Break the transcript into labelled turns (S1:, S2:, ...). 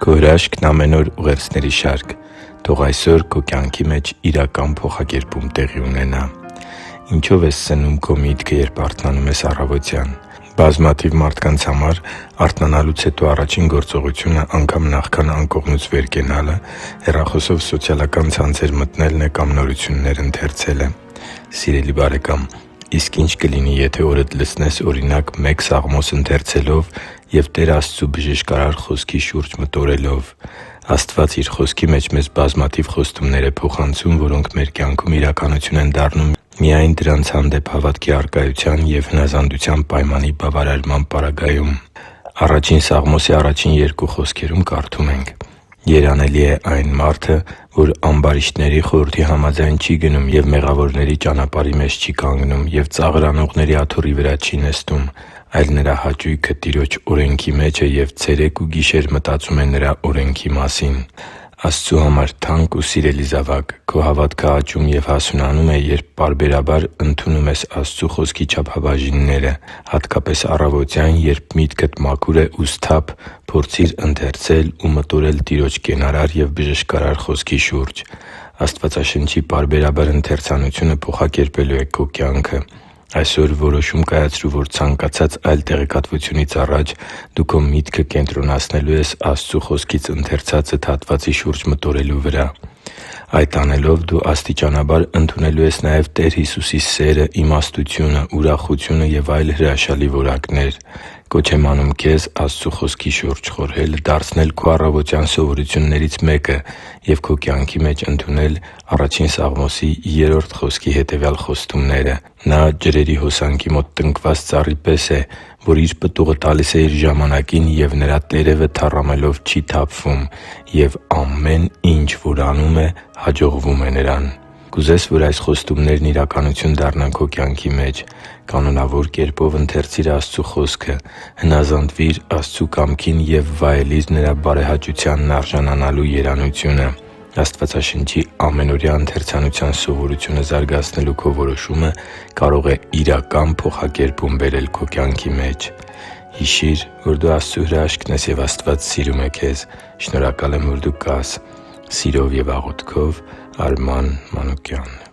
S1: Քո հրաշքն ամեն օր ուղերձների շարք։ Թող այսօր քո կյանքի մեջ իրական փոխակերպում տեղի ունենա։ Ինչո՞վ ես սնում քո միտքը, երբ արթնանում ես առավոտյան։ Բազմաթիվ մարդկանց համար արթնանալուց հետո առաջին գործողությունը, անգամ նախքան անկողնուց վեր կենալը, հեռախոսով սոցիալական ցանցեր մտնելն է կամ նորություններ ընթերցելը։ Սիրելի՛ բարեկամ, իսկ ի՞նչ կլինի, եթե օրդ լցնես, օրինակ, մեկ Սաղմոս ընթերցելով և Տեր Աստծու բժշկարար Խոսքի շուրջ մտորելով։ Աստված Իր Խոսքի մեջ մեզ բազմաթիվ խոստումներ է փոխանցում, որոնք մեր կյանքում իրականություն են դառնում միայն դրանց հանդեպ հավատքի առկայության և հնազանդության պայմանի բավարարման պարագայում։ Առաջին Սաղմոսի առաջին երկու խոսքերում կարդում ենք. «Երանելի է այն մարդը, որ ամբարիշտների խորհրդի համաձայն չի գնում և մեղավորների ճանապարհի մեջ չի կանգնում և ծաղրանողների աթոռի վրա չի նստում, այլ նրա հաճույքը Տիրոջ օրենքի մեջ է և ցերեկ ու գիշեր մտածում է Նրա օրենքի մասին»։ Աստծու համար թանկ ու սիրելի՛ զավակ, քո հավատքը աճում և հասունանում է, երբ պարբերաբար ընդունում ես Աստծու Խոսքի չափաբաժինները։ Հատկապես առավոտյան, երբ միտքդ մաքուր է ու սթափ, փորձի՛ր ընթերցել ու մտորել Տիրոջ կենարար և բժշկարար Խոսքի շուրջ։ Աստվածաշնչի պարբերաբար ընթերցանությունը փոխակերպելու է քո կյանքը։ Այսօր որոշում կայացրու, որ ցանկացած այլ տեղեկատվությունից առաջ դու քո միտքը կենտրոնացնելու ես Աստծու Խոսքից ընթերցածդ հատվածի շուրջ մտորելու վրա։ Այդ անելով՝ դու աստիճանաբար ընդունելու ես նաև Տեր Հիսուսի սերը, իմաստությունը, ուրախությունը և այլ հրաշալի որակներ։ Կոչ եմ անում քեզ Աստծու Խոսքի շուրջ խորհել, դարձնել քո առավոտյան սովորություններից մեկը և քո կյանքի մեջ ընդունել առաջին Սաղմոսի 3-րդ խոսքի հետևյալ խոստումները. «Նա ջրերի հոսանքի մոտ տնկված ծառի պես է, որ իր պտուղը տալիս է իր ժամանակին, և նրա տերևը թառամելով չի թափվում, և ամեն ինչ, որ անում է, հաջողվում է նրան»։ Կուզե՞ս, որ այս խոստումներն իրականություն դառնան քո կյանքի մեջ։ Կանոնավոր կերպով ընթերցի՛ր Աստծու Խոսքը։ Հնազանդվի՛ր Աստծու կամքին և վայելի՛ր Նրա բարեհաճությանն արժանանալու երանությունը։ Աստվածաշնչի ամենօրյա ընթերցանության սովորությունը զարգացնելու քո որոշումը կարող է իրական փոխակերպում բերել քո կյանքի մեջ։ Հիշի՛ր, որ դու Աստծո հրաշքն ես, և Աստված սիրում է քեզ։ Շնորհակալ եմ, որ դու կա՛ս։ Սիրով և աղոթքով, Արման Մանուկյան։